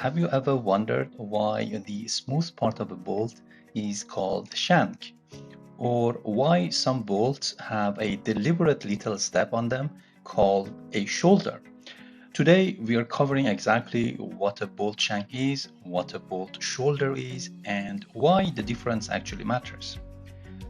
Have you ever wondered why the smooth part of a bolt is called shank? Or why some bolts have a deliberate little step on them called a shoulder? Today, we are covering exactly what a bolt shank is, what a bolt shoulder is, and why the difference actually matters.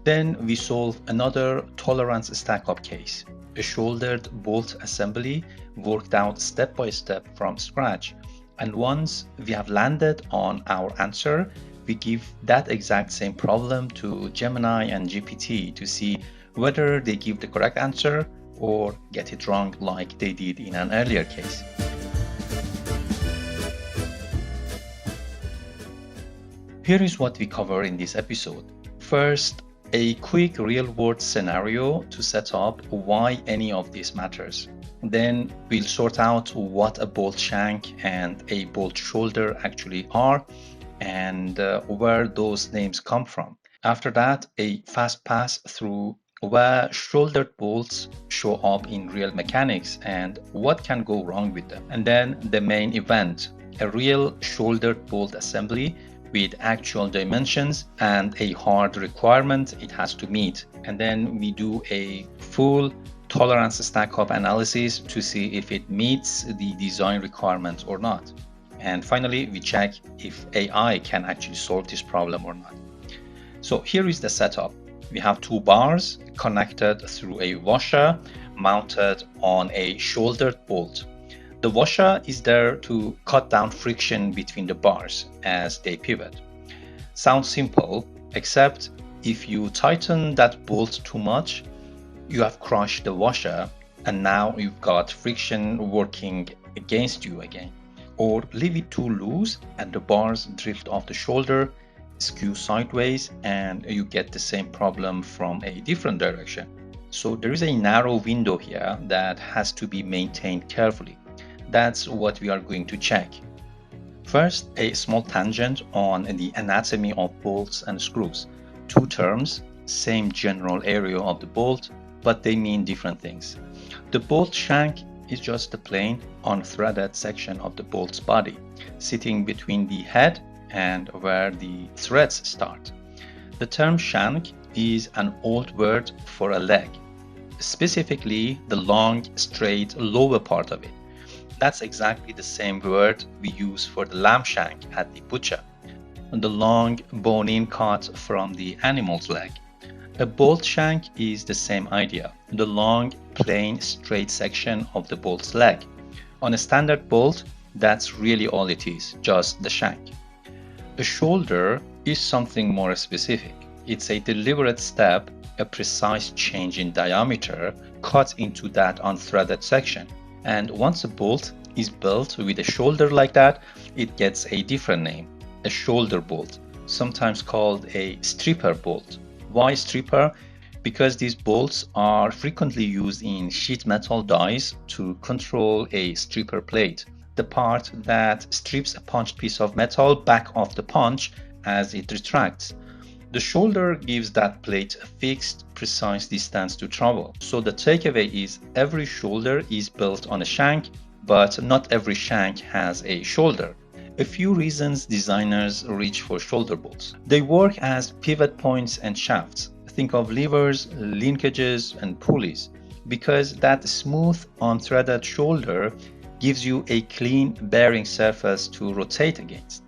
Then we solve another tolerance stack-up case, a shouldered bolt assembly worked out step by step from scratch. And once we have landed on our answer, we give that exact same problem to Gemini and GPT to see whether they give the correct answer or get it wrong like they did in an earlier case. Here is what we cover in this episode. First, a quick real-world scenario to set up why any of this matters. Then we'll sort out what a bolt shank and a bolt shoulder actually are and where those names come from. After that, a fast pass through where shouldered bolts show up in real mechanics and what can go wrong with them. And then the main event, a real shouldered bolt assembly with actual dimensions and a hard requirement it has to meet. And then we do a full tolerance stack-up analysis to see if it meets the design requirements or not. And finally, we check if AI can actually solve this problem or not. So here is the setup. We have two bars connected through a washer mounted on a shouldered bolt. The washer is there to cut down friction between the bars as they pivot. Sounds simple, except if you tighten that bolt too much, you have crushed the washer and now you've got friction working against you again. Or leave it too loose and the bars drift off the shoulder, skew sideways, and you get the same problem from a different direction. So there is a narrow window here that has to be maintained carefully. That's what we are going to check. First, a small tangent on the anatomy of bolts and screws. Two terms, same general area of the bolt, but they mean different things. The bolt shank is just the plain, unthreaded section of the bolt's body, sitting between the head and where the threads start. The term shank is an old word for a leg, specifically the long, straight lower part of it. That's exactly the same word we use for the lamb shank at the butcher, the long bone-in cut from the animal's leg. A bolt shank is the same idea, the long, plain, straight section of the bolt's leg. On a standard bolt, that's really all it is, just the shank. A shoulder is something more specific. It's a deliberate step, a precise change in diameter cut into that unthreaded section. And once a bolt is built with a shoulder like that, it gets a different name, a shoulder bolt, sometimes called a stripper bolt. Why stripper? Because these bolts are frequently used in sheet metal dies to control a stripper plate, the part that strips a punched piece of metal back off the punch as it retracts. The shoulder gives that plate a fixed, precise distance to travel. So the takeaway is every shoulder is built on a shank, but not every shank has a shoulder. A few reasons designers reach for shoulder bolts. They work as pivot points and shafts. Think of levers, linkages, and pulleys, because that smooth, unthreaded shoulder gives you a clean bearing surface to rotate against.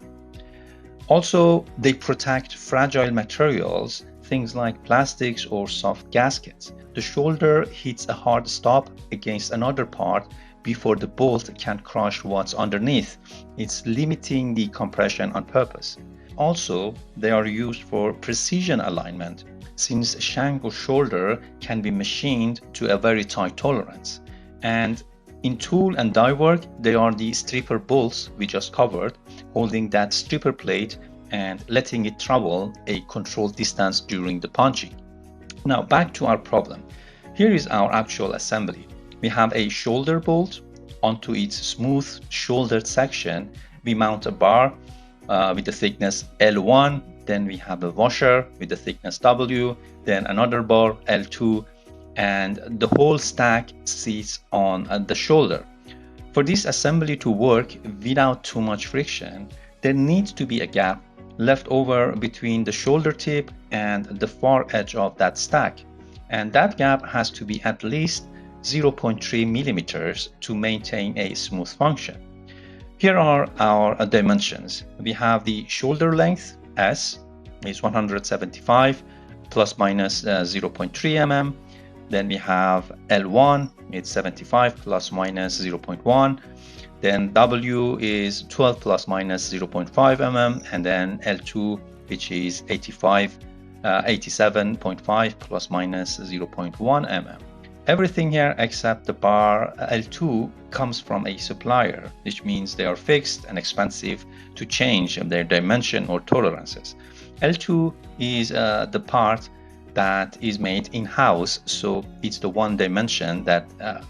Also, they protect fragile materials, things like plastics or soft gaskets. The shoulder hits a hard stop against another part before the bolt can crush what's underneath. It's limiting the compression on purpose. Also, they are used for precision alignment, since shank or shoulder can be machined to a very tight tolerance. And in tool and die work, they are the stripper bolts we just covered, holding that stripper plate and letting it travel a controlled distance during the punching. Now back to our problem. Here is our actual assembly. We have a shoulder bolt. Onto its smooth shouldered section, we mount a bar with the thickness L1, then we have a washer with the thickness W, then another bar L2, and the whole stack sits on the shoulder. For this assembly to work without too much friction, there needs to be a gap left over between the shoulder tip and the far edge of that stack. And that gap has to be at least 0.3 millimeters to maintain a smooth function. Here are our dimensions. We have the shoulder length, S, is 175 plus minus 0.3 mm. Then we have L1, it's 75 plus minus 0.1. Then W is 12 plus minus 0.5 mm. And then L2, which is 87.5 plus minus 0.1 mm. Everything here except the bar L2 comes from a supplier, which means they are fixed and expensive to change their dimension or tolerances. L2 is the part that is made in-house, so it's the one dimension that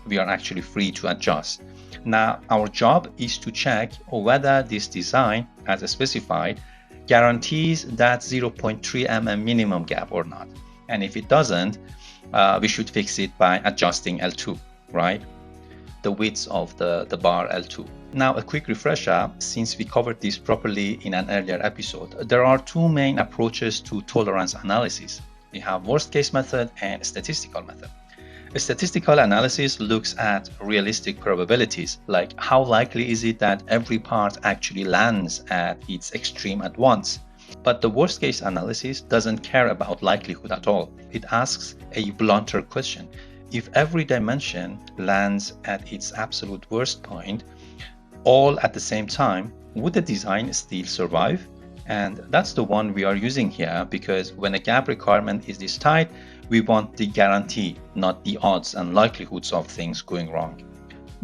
we are actually free to adjust. Now, our job is to check whether this design, as specified, guarantees that 0.3 mm minimum gap or not. And if it doesn't, we should fix it by adjusting L2, right? The width of the bar L2. Now, a quick refresher, since we covered this properly in an earlier episode. There are two main approaches to tolerance analysis. We have worst case method and statistical method. A statistical analysis looks at realistic probabilities, like how likely is it that every part actually lands at its extreme at once. But the worst case analysis doesn't care about likelihood at all. It asks a blunter question. If every dimension lands at its absolute worst point, all at the same time, would the design still survive? And that's the one we are using here, because when a gap requirement is this tight, we want the guarantee, not the odds and likelihoods of things going wrong.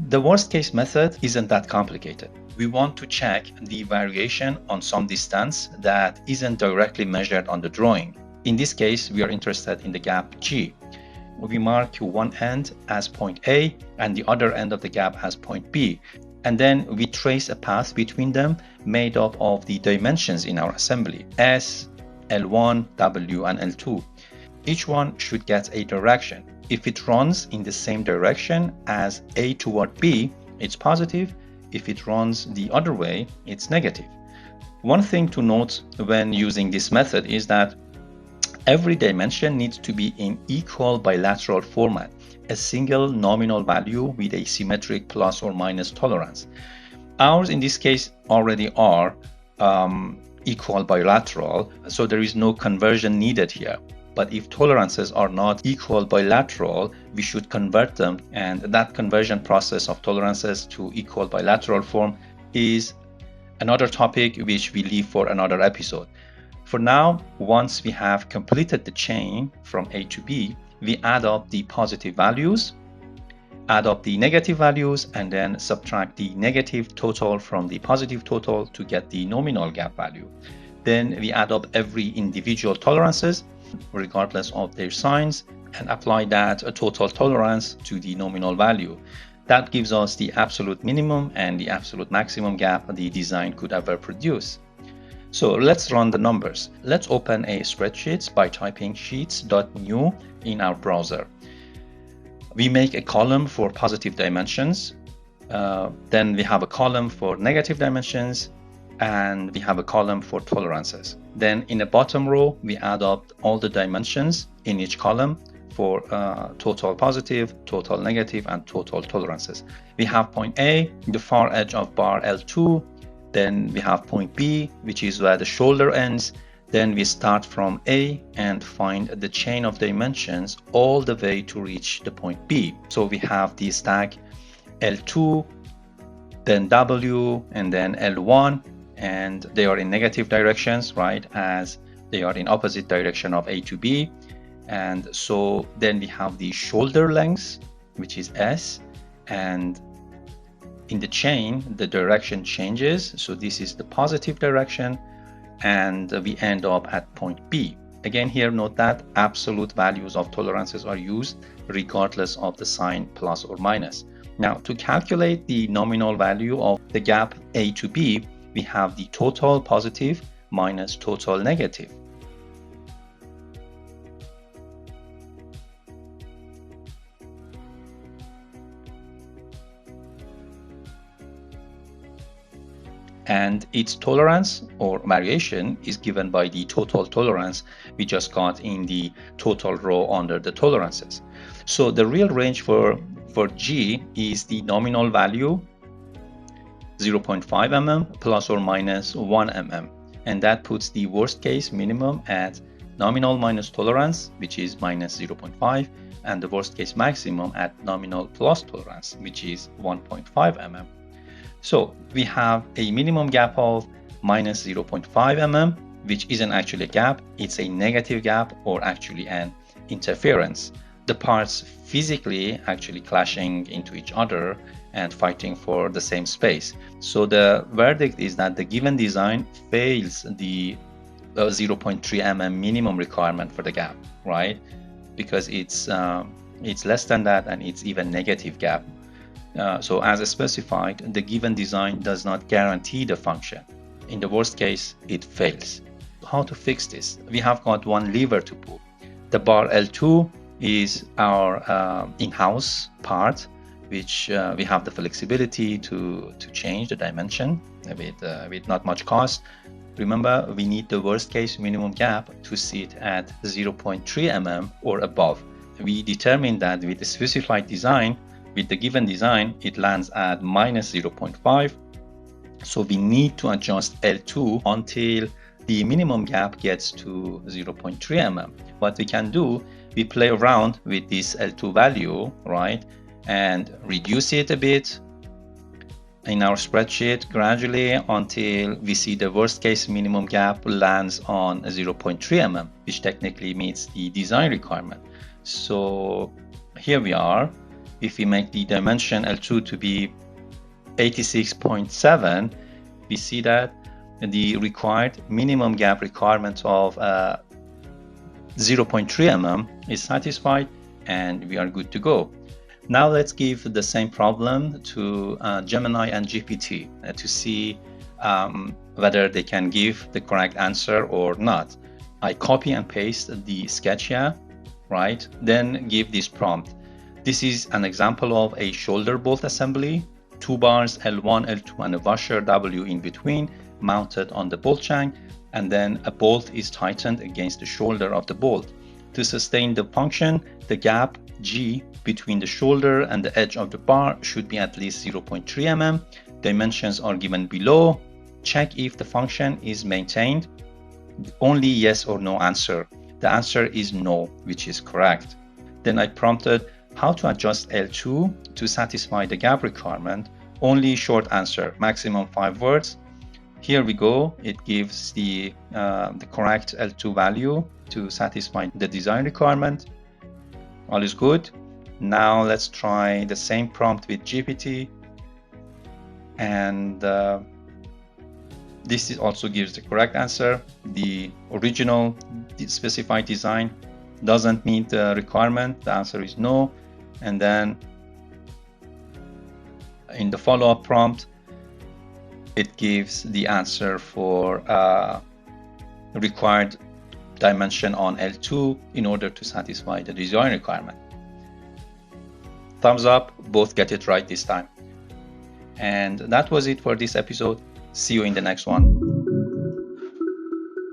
The worst case method isn't that complicated. We want to check the variation on some distance that isn't directly measured on the drawing. In this case, we are interested in the gap G. We mark one end as point A and the other end of the gap as point B. And then we trace a path between them made up of the dimensions in our assembly, S, L1, W, and L2. Each one should get a direction. If it runs in the same direction as A toward B, it's positive. If it runs the other way, it's negative. One thing to note when using this method is that every dimension needs to be in equal bilateral format, a single nominal value with a symmetric plus or minus tolerance. Ours in this case already are equal bilateral, so there is no conversion needed here. But if tolerances are not equal bilateral, we should convert them, and that conversion process of tolerances to equal bilateral form is another topic which we leave for another episode. For now, once we have completed the chain from A to B, we add up the positive values, add up the negative values, and then subtract the negative total from the positive total to get the nominal gap value. Then we add up every individual tolerances, regardless of their signs, and apply that total tolerance to the nominal value. That gives us the absolute minimum and the absolute maximum gap the design could ever produce. So let's run the numbers. Let's open a spreadsheet by typing sheets.new in our browser. We make a column for positive dimensions. Then we have a column for negative dimensions, and we have a column for tolerances. Then in the bottom row, we add up all the dimensions in each column for total positive, total negative, and total tolerances. We have point A, the far edge of bar L2. Then we have point B, which is where the shoulder ends. Then we start from A and find the chain of dimensions all the way to reach the point B. So we have the stack L2, then W, and then L1, and they are in negative directions, right, as they are in opposite direction of A to B. And so then we have the shoulder length, which is S, and in the chain, the direction changes. So this is the positive direction, and we end up at point B. Again, here note that absolute values of tolerances are used regardless of the sign plus or minus. Now, to calculate the nominal value of the gap A to B, we have the total positive minus total negative. and its tolerance or variation is given by the total tolerance we just got in the total row under the tolerances. So the real range for G is the nominal value 0.5 mm plus or minus 1 mm, and that puts the worst case minimum at nominal minus tolerance, which is minus 0.5, and the worst case maximum at nominal plus tolerance, which is 1.5 mm. So we have a minimum gap of minus 0.5 mm, which isn't actually a gap, it's a negative gap or actually an interference. The parts physically actually clashing into each other and fighting for the same space. So the verdict is that the given design fails the 0.3 mm minimum requirement for the gap, right? Because it's less than that and it's even negative gap. So as specified, the given design does not guarantee the function. In the worst case, it fails. How to fix this? We have got one lever to pull. The bar L2 is our in-house part, which we have the flexibility to change the dimension with not much cost. Remember, we need the worst case minimum gap to sit at 0.3 mm or above. We determined that with the specified design, with the given design, it lands at minus 0.5. So we need to adjust L2 until the minimum gap gets to 0.3 mm. What we can do, we play around with this L2 value, right? And reduce it a bit in our spreadsheet gradually until we see the worst case minimum gap lands on 0.3 mm, which technically meets the design requirement. So here we are. If we make the dimension L2 to be 86.7, we see that the required minimum gap requirement of 0.3 mm is satisfied and we are good to go. Now let's give the same problem to Gemini and GPT to see whether they can give the correct answer or not. I copy and paste the sketch here, right? Then give this prompt. This is an example of a shoulder bolt assembly, 2 bars L1, L2 and a washer W in between mounted on the bolt shank, and then a bolt is tightened against the shoulder of the bolt. To sustain the function, the gap G between the shoulder and the edge of the bar should be at least 0.3 mm. Dimensions are given below. Check if the function is maintained. Only yes or no answer. The answer is no, which is correct. Then I prompted how to adjust L2 to satisfy the gap requirement. Only short answer, maximum 5 words. Here we go. It gives the correct L2 value to satisfy the design requirement. All is good. Now let's try the same prompt with GPT, and this also gives the correct answer. The original specified design doesn't meet the requirement. The answer is no. And then in the follow-up prompt, it gives the answer for required dimension on L2 in order to satisfy the design requirement. Thumbs up, both get it right this time. And that was it for this episode. See you in the next one.